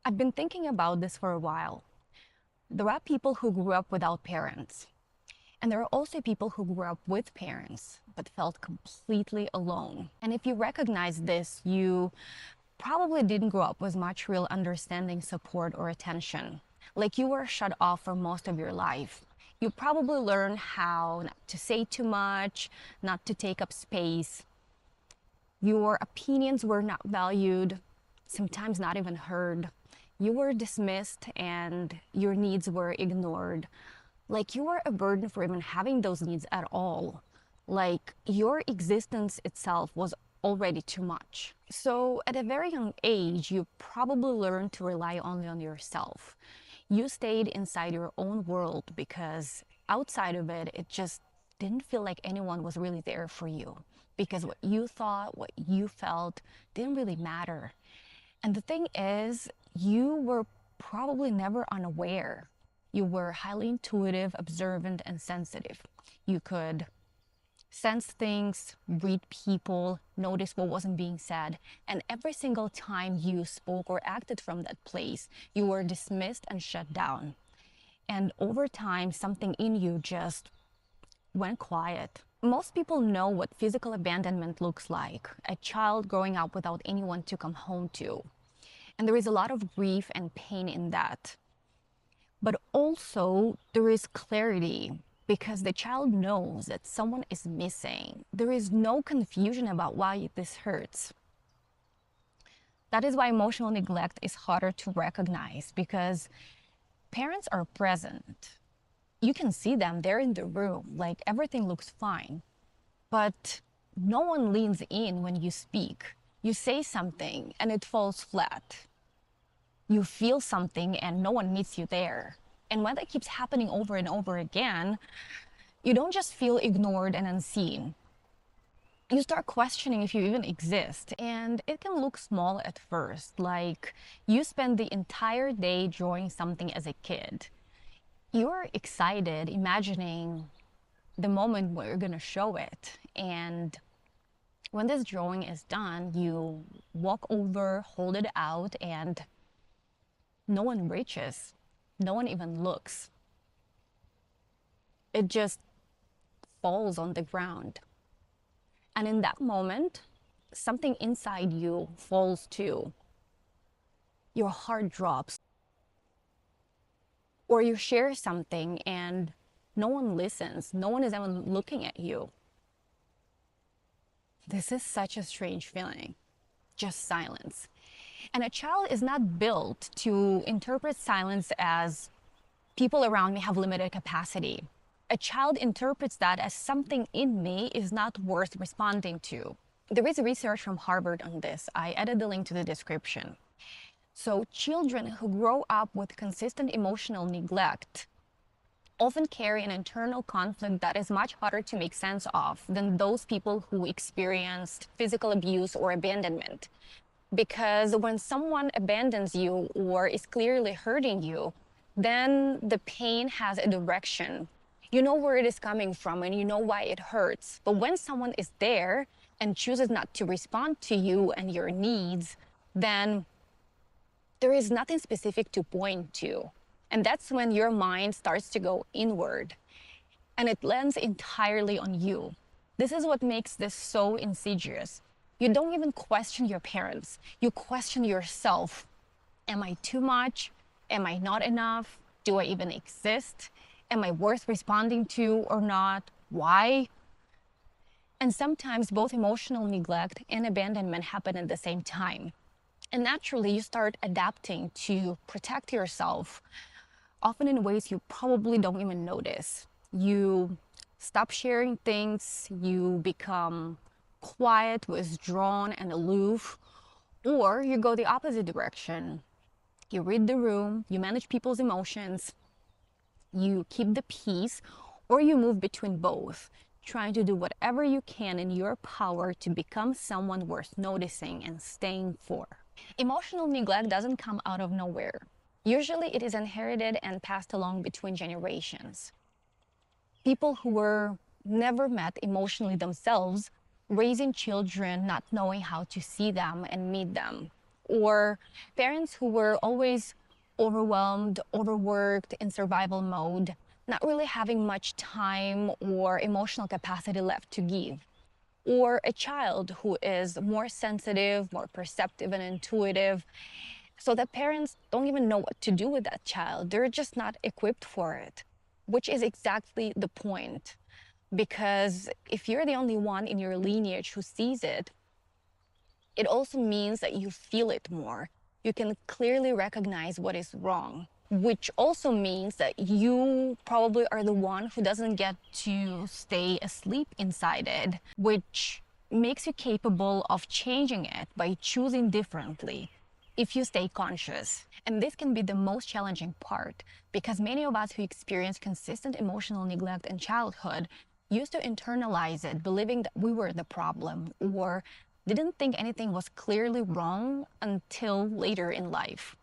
I've been thinking about this for a while. There are people who grew up without parents, and there are also people who grew up with parents but felt completely alone. And if you recognize this, you probably didn't grow up with much real understanding, support, or attention. Like you were shut off for most of your life. You probably learned how not to say too much, not to take up space. Your opinions were not valued, sometimes not even heard. You were dismissed and your needs were ignored. Like you were a burden for even having those needs at all. Like your existence itself was already too much. So at a very young age, you probably learned to rely only on yourself. You stayed inside your own world because outside of it, it just didn't feel like anyone was really there for you. Because what you thought, what you felt didn't really matter. And the thing is, you were probably never unaware. You were highly intuitive, observant, and sensitive. You could sense things, read people, notice what wasn't being said. And every single time you spoke or acted from that place, you were dismissed and shut down. And over time, something in you just went quiet. Most people know what physical abandonment looks like, a child growing up without anyone to come home to. And there is a lot of grief and pain in that. But also, there is clarity because the child knows that someone is missing. There is no confusion about why this hurts. That is why emotional neglect is harder to recognize because parents are present. You can see them, they're in the room, like everything looks fine. But no one leans in when you speak. You say something and it falls flat. You feel something and no one meets you there. And when that keeps happening over and over again, you don't just feel ignored and unseen. You start questioning if you even exist. And it can look small at first, like you spend the entire day drawing something as a kid. You're excited, imagining the moment where you're gonna show it. And when this drawing is done, you walk over, hold it out, and no one reaches. No one even looks. It just falls on the ground. And in that moment, something inside you falls too. Your heart drops. Or you share something and no one listens. No one is even looking at you. This is such a strange feeling. Just silence. And a child is not built to interpret silence as people around me have limited capacity. A child interprets that as something in me is not worth responding to. There is research from Harvard on this. I added the link to the description. So children who grow up with consistent emotional neglect often carry an internal conflict that is much harder to make sense of than those people who experienced physical abuse or abandonment. Because when someone abandons you or is clearly hurting you, then the pain has a direction. You know where it is coming from and you know why it hurts. But when someone is there and chooses not to respond to you and your needs, then there is nothing specific to point to. And that's when your mind starts to go inward and it lands entirely on you. This is what makes this so insidious. You don't even question your parents. You question yourself. Am I too much? Am I not enough? Do I even exist? Am I worth responding to or not? Why? And sometimes both emotional neglect and abandonment happen at the same time. And naturally, you start adapting to protect yourself, often in ways you probably don't even notice. You stop sharing things, you become quiet, withdrawn, and aloof, or you go the opposite direction. You read the room, you manage people's emotions, you keep the peace, or you move between both, trying to do whatever you can in your power to become someone worth noticing and staying for. Emotional neglect doesn't come out of nowhere. Usually it is inherited and passed along between generations. People who were never met emotionally themselves, raising children not knowing how to see them and meet them. or parents who were always overwhelmed, overworked, in survival mode, not really having much time or emotional capacity left to give. Or a child who is more sensitive, more perceptive and intuitive, so that parents don't even know what to do with that child. They're just not equipped for it, which is exactly the point. Because if you're the only one in your lineage who sees it, it also means that you feel it more. You can clearly recognize what is wrong, which also means that you probably are the one who doesn't get to stay asleep inside it, which makes you capable of changing it by choosing differently if you stay conscious. And this can be the most challenging part, because many of us who experience consistent emotional neglect in childhood used to internalize it, believing that we were the problem, or didn't think anything was clearly wrong until later in life.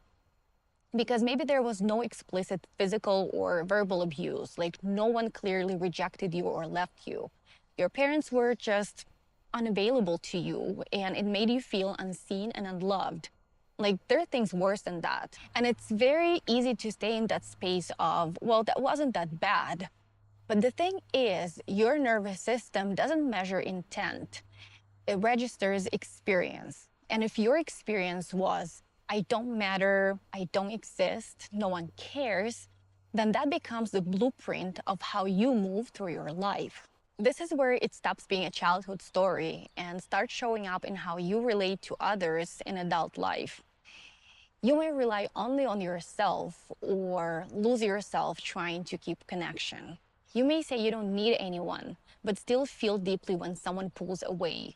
Because maybe there was no explicit physical or verbal abuse, like no one clearly rejected you or left you. Your parents were just unavailable to you, and it made you feel unseen and unloved. Like, there are things worse than that. And it's very easy to stay in that space of, well, that wasn't that bad. But the thing is, your nervous system doesn't measure intent, it registers experience. And if your experience was, I don't matter, I don't exist, no one cares, then that becomes the blueprint of how you move through your life. This is where it stops being a childhood story and starts showing up in how you relate to others in adult life. You may rely only on yourself or lose yourself trying to keep connection. You may say you don't need anyone, but still feel deeply when someone pulls away.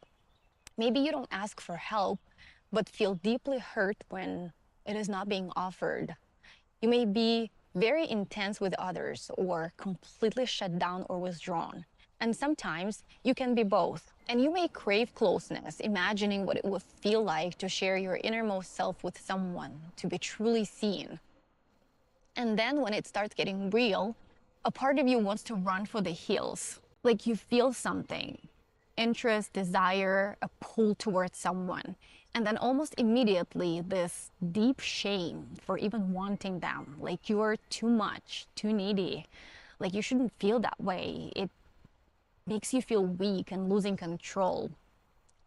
Maybe you don't ask for help, but feel deeply hurt when it is not being offered. You may be very intense with others or completely shut down or withdrawn. And sometimes you can be both. And you may crave closeness, imagining what it would feel like to share your innermost self with someone, to be truly seen. And then when it starts getting real, a part of you wants to run for the hills. Like, you feel something, interest, desire, a pull towards someone. And then almost immediately, this deep shame for even wanting them. Like, you're too much, too needy. Like, you shouldn't feel that way. It makes you feel weak and losing control.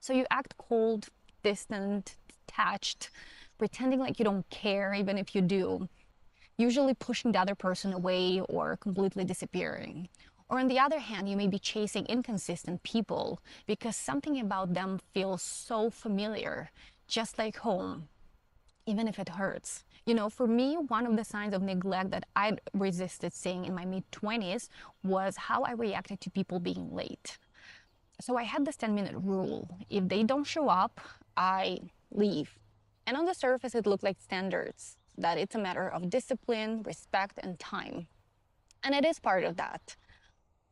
So you act cold, distant, detached, pretending like you don't care, even if you do, usually pushing the other person away or completely disappearing. Or on the other hand, you may be chasing inconsistent people because something about them feels so familiar, just like home, even if it hurts. You know, for me, one of the signs of neglect that I resisted seeing in my mid-20s was how I reacted to people being late. So I had this 10-minute rule. If they don't show up, I leave. And on the surface, it looked like standards, that it's a matter of discipline, respect, and time. And it is part of that.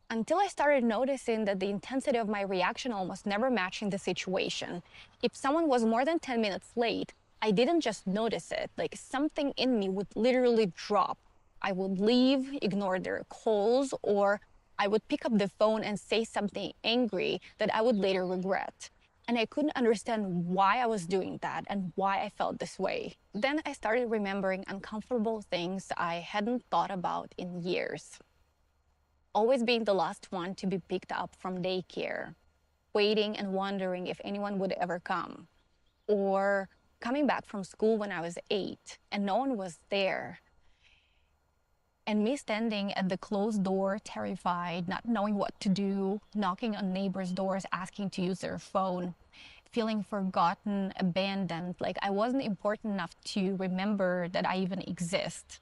Until I started noticing that the intensity of my reaction almost never matching the situation. If someone was more than 10 minutes late, I didn't just notice it. Like, something in me would literally drop. I would leave, ignore their calls, or I would pick up the phone and say something angry that I would later regret. And I couldn't understand why I was doing that and why I felt this way. Then I started remembering uncomfortable things I hadn't thought about in years. Always being the last one to be picked up from daycare, waiting and wondering if anyone would ever come, or coming back from school when I was 8 and no one was there, and me standing at the closed door, terrified, not knowing what to do, knocking on neighbors' doors, asking to use their phone, feeling forgotten, abandoned, like I wasn't important enough to remember that I even exist.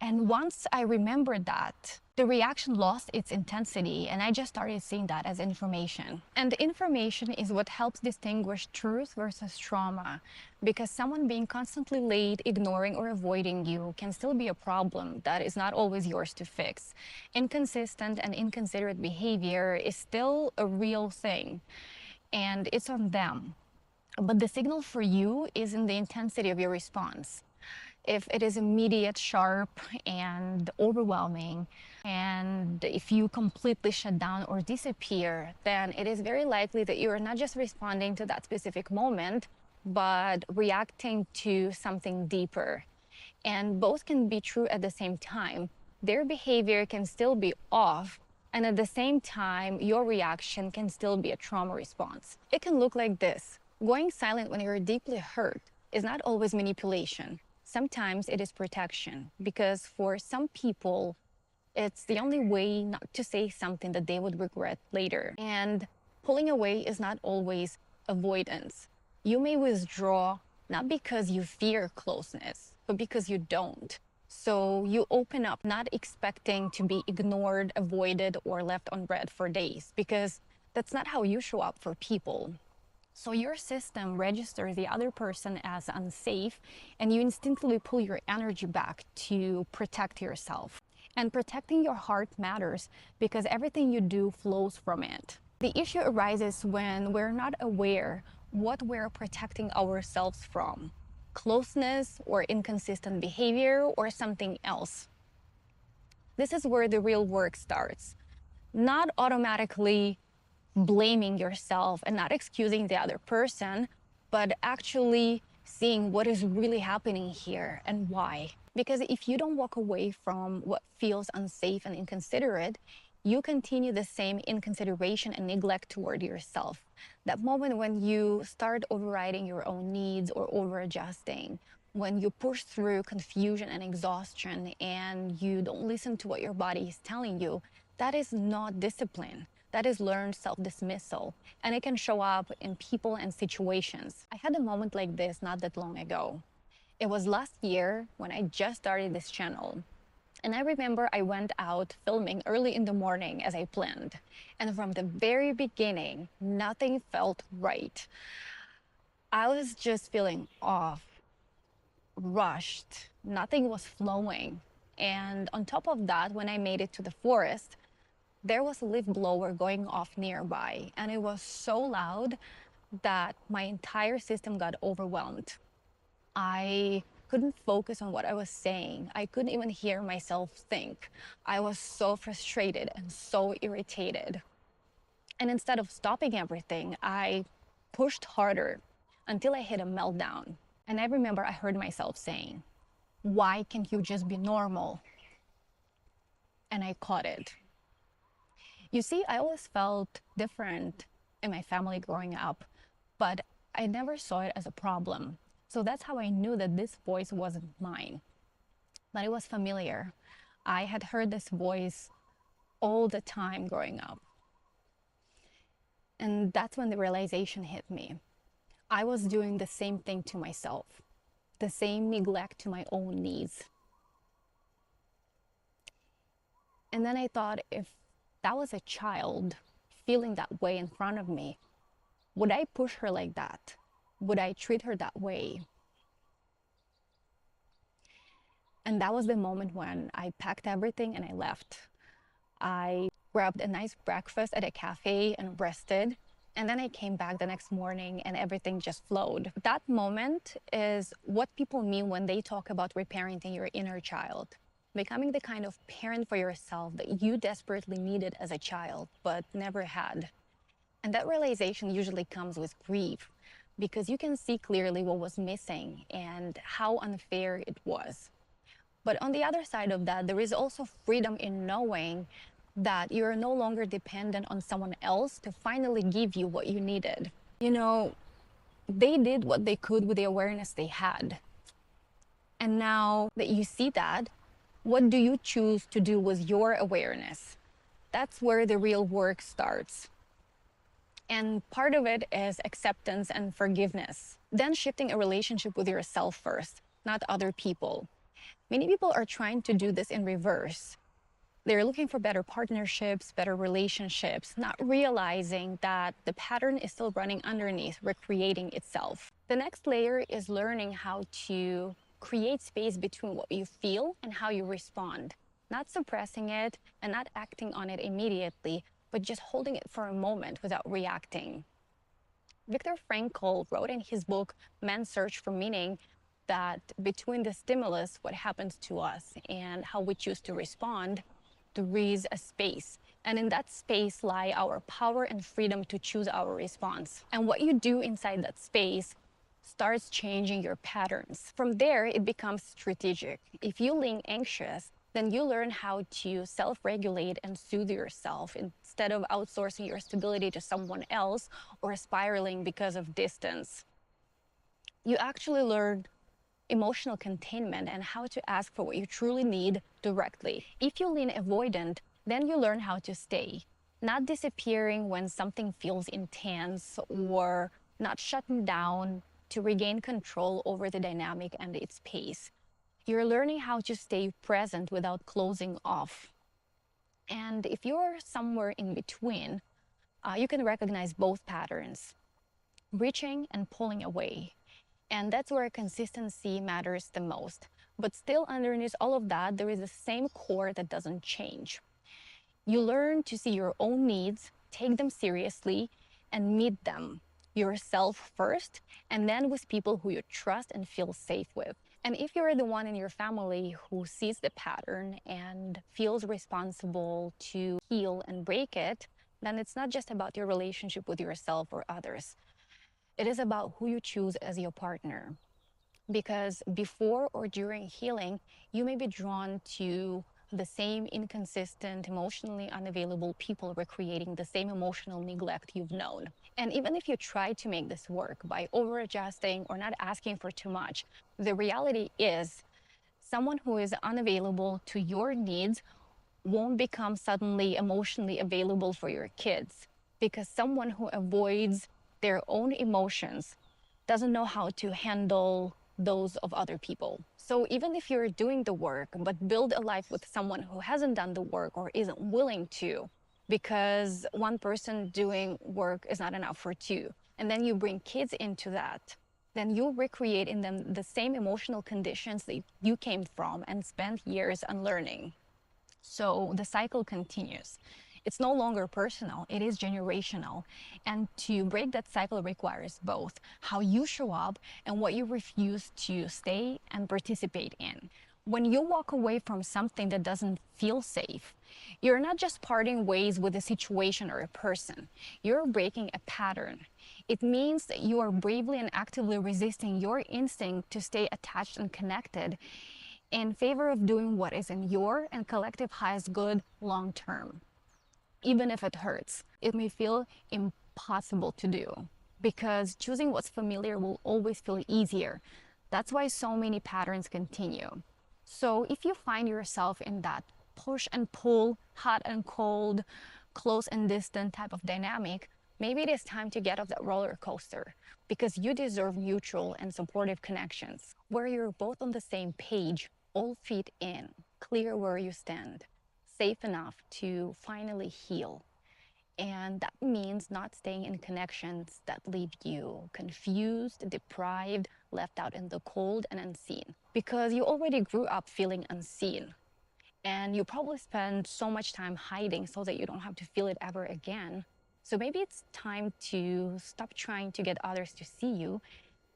And once I remembered that, the reaction lost its intensity, and I just started seeing that as information. And information is what helps distinguish truth versus trauma, because someone being constantly late, ignoring, or avoiding you can still be a problem that is not always yours to fix. Inconsistent and inconsiderate behavior is still a real thing, and it's on them. But the signal for you is in the intensity of your response. If it is immediate, sharp, and overwhelming, and if you completely shut down or disappear, then it is very likely that you are not just responding to that specific moment, but reacting to something deeper. And both can be true at the same time. Their behavior can still be off, and at the same time, your reaction can still be a trauma response. It can look like this. Going silent when you're deeply hurt is not always manipulation. Sometimes it is protection, because for some people, it's the only way not to say something that they would regret later. And pulling away is not always avoidance. You may withdraw not because you fear closeness, but because you don't. So you open up, not expecting to be ignored, avoided, or left on red for days, because that's not how you show up for people. So your system registers the other person as unsafe, and you instinctively pull your energy back to protect yourself. And protecting your heart matters because everything you do flows from it. The issue arises when we're not aware what we're protecting ourselves from: closeness or inconsistent behavior or something else. This is where the real work starts. Not automatically blaming yourself and not excusing the other person, but actually seeing what is really happening here and why. Because if you don't walk away from what feels unsafe and inconsiderate, you continue the same inconsideration and neglect toward yourself. That moment when you start overriding your own needs or over adjusting, when you push through confusion and exhaustion and you don't listen to what your body is telling you, that is not discipline. That is learned self-dismissal, and it can show up in people and situations. I had a moment like this not that long ago. It was last year when I just started this channel. And I remember I went out filming early in the morning as I planned. And from the very beginning, nothing felt right. I was just feeling off, rushed. Nothing was flowing. And on top of that, when I made it to the forest, there was a leaf blower going off nearby, and it was so loud that my entire system got overwhelmed. I couldn't focus on what I was saying. I couldn't even hear myself think. I was so frustrated and so irritated. And instead of stopping everything, I pushed harder until I hit a meltdown. And I remember I heard myself saying, "Why can't you just be normal?" And I caught it. You see, I always felt different in my family growing up, but I never saw it as a problem. So that's how I knew that this voice wasn't mine, but it was familiar. I had heard this voice all the time growing up. And that's when the realization hit me. I was doing the same thing to myself, the same neglect to my own needs. And then I thought, if that was a child feeling that way in front of me, would I push her like that? Would I treat her that way? And that was the moment when I packed everything and I left. I grabbed a nice breakfast at a cafe and rested. And then I came back the next morning and everything just flowed. That moment is what people mean when they talk about reparenting your inner child. Becoming the kind of parent for yourself that you desperately needed as a child, but never had. And that realization usually comes with grief, because you can see clearly what was missing and how unfair it was. But on the other side of that, there is also freedom in knowing that you're no longer dependent on someone else to finally give you what you needed. You know, they did what they could with the awareness they had. And now that you see that, what do you choose to do with your awareness? That's where the real work starts. And part of it is acceptance and forgiveness. Then shifting a relationship with yourself first, not other people. Many people are trying to do this in reverse. They're looking for better partnerships, better relationships, not realizing that the pattern is still running underneath, recreating itself. The next layer is learning how to create space between what you feel and how you respond. Not suppressing it and not acting on it immediately, but just holding it for a moment without reacting. Viktor Frankl wrote in his book, Man's Search for Meaning, that between the stimulus, what happens to us, and how we choose to respond, there is a space. And in that space lie our power and freedom to choose our response. And what you do inside that space starts changing your patterns. From there, it becomes strategic. If you lean anxious, then you learn how to self-regulate and soothe yourself instead of outsourcing your stability to someone else or spiraling because of distance. You actually learn emotional containment and how to ask for what you truly need directly. If you lean avoidant, then you learn how to stay, not disappearing when something feels intense or not shutting down to regain control over the dynamic and its pace. You're learning how to stay present without closing off. And if you're somewhere in between, you can recognize both patterns, reaching and pulling away. And that's where consistency matters the most. But still, underneath all of that, there is the same core that doesn't change. You learn to see your own needs, take them seriously, and meet them yourself first, and then with people who you trust and feel safe with. And if you're the one in your family who sees the pattern and feels responsible to heal and break it, then it's not just about your relationship with yourself or others. It is about who you choose as your partner. Because before or during healing, you may be drawn to the same inconsistent, emotionally unavailable people recreating the same emotional neglect you've known. And even if you try to make this work by over adjusting or not asking for too much, the reality is someone who is unavailable to your needs won't become suddenly emotionally available for your kids, because someone who avoids their own emotions doesn't know how to handle those of other people. So even if you're doing the work, but build a life with someone who hasn't done the work or isn't willing to, because one person doing work is not enough for two, and then you bring kids into that, then you'll recreate in them the same emotional conditions that you came from and spent years unlearning. So the cycle continues. It's no longer personal, it is generational. And to break that cycle requires both how you show up and what you refuse to stay and participate in. When you walk away from something that doesn't feel safe, you're not just parting ways with a situation or a person, you're breaking a pattern. It means that you are bravely and actively resisting your instinct to stay attached and connected in favor of doing what is in your and collective highest good long term. Even if it hurts, it may feel impossible to do because choosing what's familiar will always feel easier. That's why so many patterns continue. So if you find yourself in that push and pull, hot and cold, close and distant type of dynamic, maybe it is time to get off that roller coaster, because you deserve mutual and supportive connections where you're both on the same page, all feet in, clear where you stand, safe enough to finally heal. And that means not staying in connections that leave you confused, deprived, left out in the cold and unseen. Because you already grew up feeling unseen. And you probably spend so much time hiding so that you don't have to feel it ever again. So maybe it's time to stop trying to get others to see you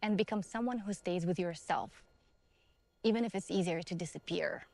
and become someone who stays with yourself, even if it's easier to disappear.